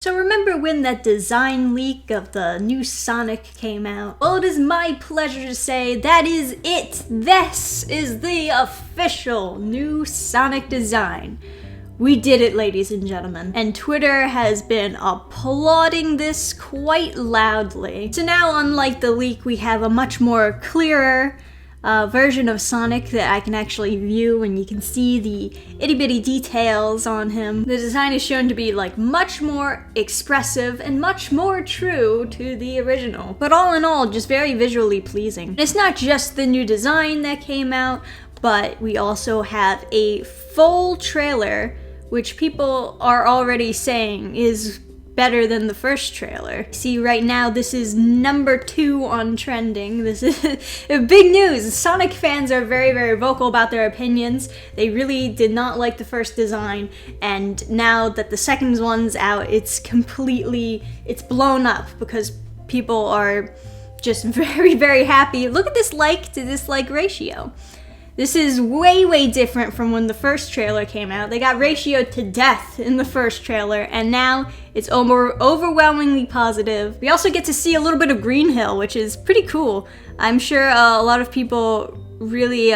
So remember when that design leak of the new Sonic came out? Well, it is my pleasure to say that is it! This is the official new Sonic design. We did it, ladies and gentlemen. And Twitter has been applauding this quite loudly. So now, unlike the leak, we have a much more clearer version of Sonic that I can actually view, and you can see the itty-bitty details on him. The design is shown to be like much more expressive and much more true to the original. But all in all, just very visually pleasing. And it's not just the new design that came out, but we also have a full trailer, which people are already saying is better than the first trailer. See, right now this is number 2 on trending. This is big news. Sonic fans are very, very vocal about their opinions. They really did not like the first design, and now that the second one's out, it's blown up because people are just very, very happy. Look at this like to dislike ratio. This is way, way different from when the first trailer came out. They got ratioed to death in the first trailer, and now it's overwhelmingly positive. We also get to see a little bit of Green Hill, which is pretty cool. I'm sure a lot of people really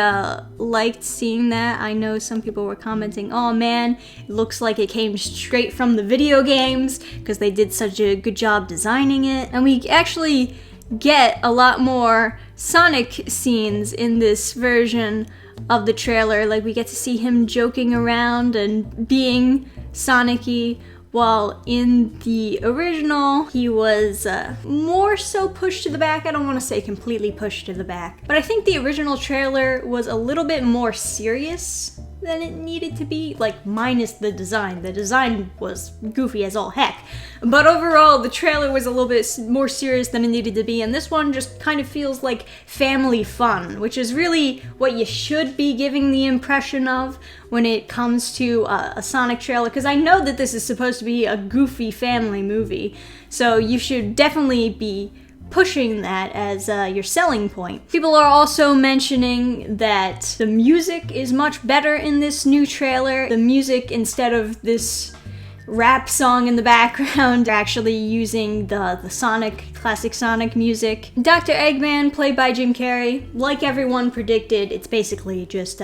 liked seeing that. I know some people were commenting, oh man, it looks like it came straight from the video games because they did such a good job designing it. And we actually get a lot more Sonic scenes in this version of the trailer. Like, we get to see him joking around and being Sonic-y, while in the original he was more so pushed to the back. I don't want to say completely pushed to the back, but I think the original trailer was a little bit more serious than it needed to be, like minus the design. The design was goofy as all heck, but overall the trailer was a little bit more serious than it needed to be, and this one just kind of feels like family fun, which is really what you should be giving the impression of when it comes to a Sonic trailer, because I know that this is supposed to be a goofy family movie, so you should definitely be pushing that as your selling point. People are also mentioning that the music is much better in this new trailer. The music, instead of this rap song in the background, they're actually using the classic Sonic music. Dr. Eggman, played by Jim Carrey, like everyone predicted, it's basically just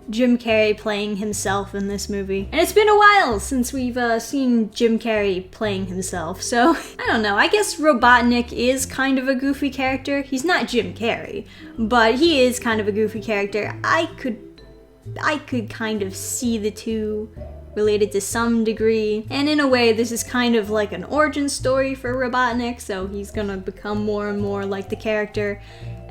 Jim Carrey playing himself in this movie. And it's been a while since we've seen Jim Carrey playing himself, so I don't know. I guess Robotnik is kind of a goofy character. He's not Jim Carrey, but he is kind of a goofy character. I could kind of see the two related to some degree, and in a way this is kind of like an origin story for Robotnik, so he's gonna become more and more like the character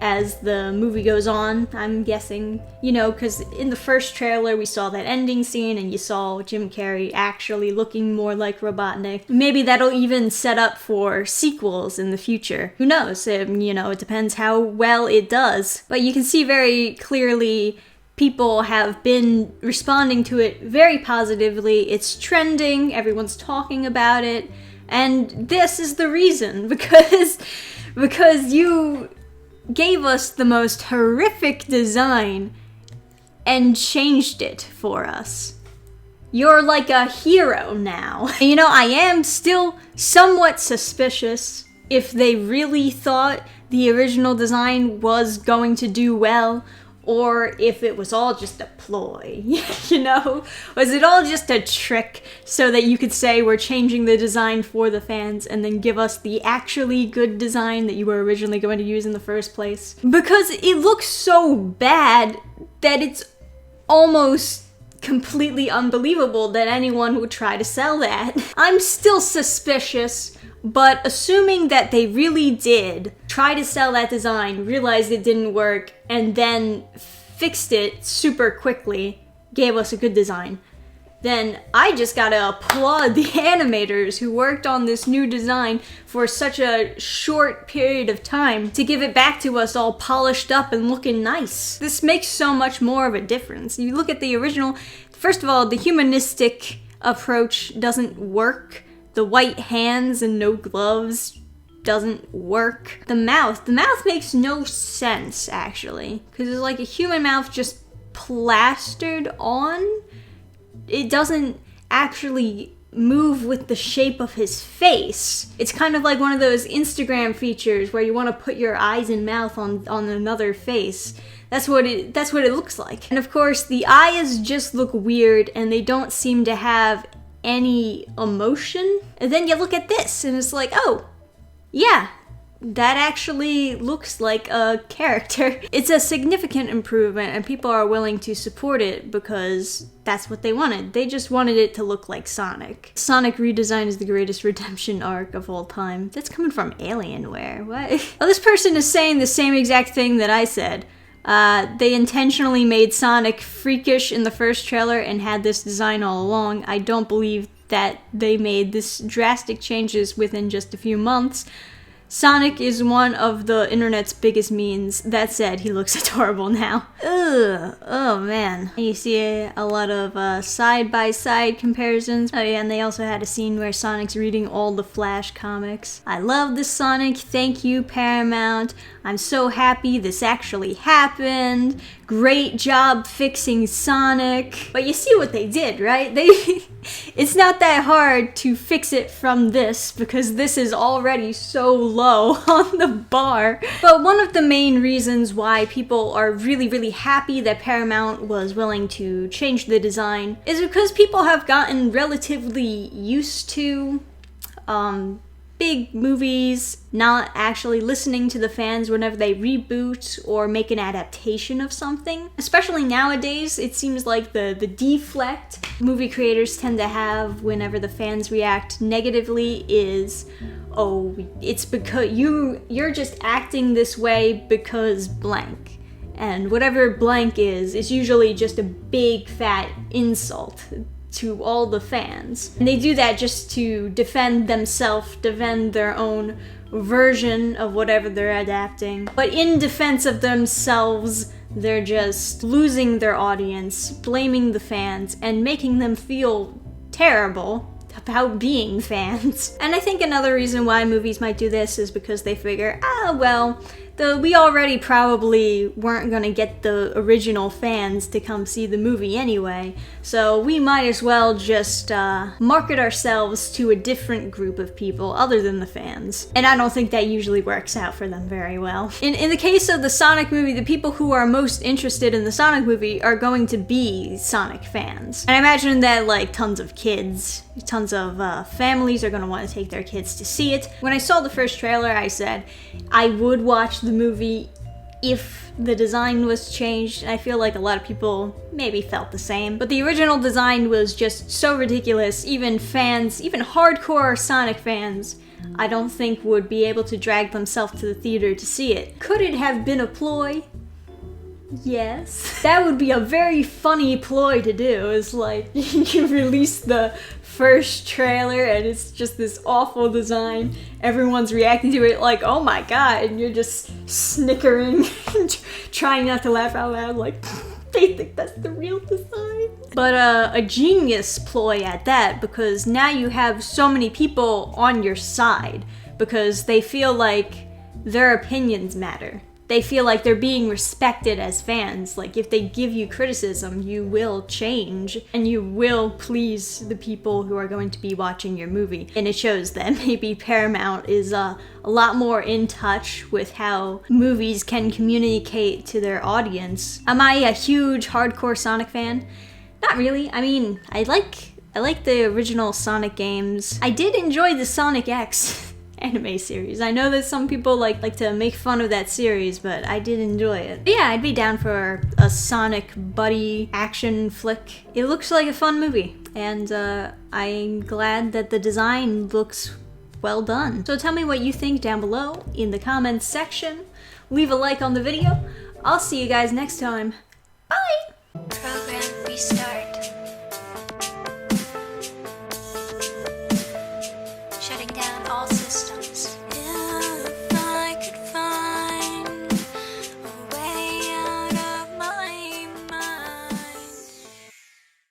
as the movie goes on, I'm guessing. You know, because in the first trailer we saw that ending scene and you saw Jim Carrey actually looking more like Robotnik. Maybe that'll even set up for sequels in the future. Who knows? You know, it depends how well it does. But you can see very clearly people have been responding to it very positively. It's trending, everyone's talking about it, and this is the reason, because you gave us the most horrific design and changed it for us. You're like a hero now. You know, I am still somewhat suspicious if they really thought the original design was going to do well, or if it was all just a ploy, you know? Was it all just a trick so that you could say we're changing the design for the fans and then give us the actually good design that you were originally going to use in the first place? Because it looks so bad that it's almost completely unbelievable that anyone would try to sell that. I'm still suspicious, but assuming that they really did try to sell that design, realized it didn't work, and then fixed it super quickly, gave us a good design, then I just gotta applaud the animators who worked on this new design for such a short period of time to give it back to us all polished up and looking nice. This makes so much more of a difference. You look at the original, first of all, the humanistic approach doesn't work. The white hands and no gloves doesn't work. The mouth makes no sense, actually, because it's like a human mouth just plastered on. It doesn't actually move with the shape of his face. It's kind of like one of those Instagram features where you want to put your eyes and mouth on another face. That's what it looks like. And of course, the eyes just look weird and they don't seem to have any emotion. And then you look at this and it's like, oh, yeah, that actually looks like a character. It's a significant improvement and people are willing to support it because that's what they wanted. They just wanted it to look like Sonic. Sonic redesign is the greatest redemption arc of all time. That's coming from Alienware. What? Oh, this person is saying the same exact thing that I said. They intentionally made Sonic freakish in the first trailer and had this design all along. I don't believe that they made this drastic changes within just a few months. Sonic is one of the internet's biggest memes. That said, he looks adorable now. Ugh, oh man. You see a lot of side-by-side comparisons. Oh yeah, and they also had a scene where Sonic's reading all the Flash comics. I love this Sonic, thank you Paramount. I'm so happy this actually happened. Great job fixing Sonic. But you see what they did, right? It's not that hard to fix it from this because this is already so low on the bar. But one of the main reasons why people are really happy that Paramount was willing to change the design is because people have gotten relatively used to big movies not actually listening to the fans whenever they reboot or make an adaptation of something. Especially nowadays, it seems like the deflect movie creators tend to have whenever the fans react negatively is, oh, it's because you're just acting this way because blank. And whatever blank is usually just a big fat insult to all the fans. And they do that just to defend themselves, defend their own version of whatever they're adapting. But in defense of themselves, they're just losing their audience, blaming the fans, and making them feel terrible about being fans. And I think another reason why movies might do this is because they figure, well, we already probably weren't gonna get the original fans to come see the movie anyway, so we might as well just market ourselves to a different group of people other than the fans. And I don't think that usually works out for them very well. In the case of the Sonic movie, the people who are most interested in the Sonic movie are going to be Sonic fans. And I imagine that like tons of kids, tons of families are gonna want to take their kids to see it. When I saw the first trailer, I said I would watch the movie if the design was changed, and I feel like a lot of people maybe felt the same. But the original design was just so ridiculous, even fans, even hardcore Sonic fans, I don't think would be able to drag themselves to the theater to see it. Could it have been a ploy? Yes. That would be a very funny ploy to do. It's like you release the first trailer and it's just this awful design. Everyone's reacting to it like, oh my god, and you're just snickering, trying not to laugh out loud like, they think that's the real design. But a genius ploy at that, because now you have so many people on your side because they feel like their opinions matter. They feel like they're being respected as fans. Like if they give you criticism, you will change and you will please the people who are going to be watching your movie. And it shows that maybe Paramount is a lot more in touch with how movies can communicate to their audience. Am I a huge hardcore Sonic fan? Not really. I mean, I like the original Sonic games. I did enjoy the Sonic X anime series. I know that some people like to make fun of that series, but I did enjoy it. But yeah, I'd be down for a Sonic buddy action flick. It looks like a fun movie, and I'm glad that the design looks well done. So tell me what you think down below in the comments section. Leave a like on the video. I'll see you guys next time. Bye! Program restart. Shutting down all systems.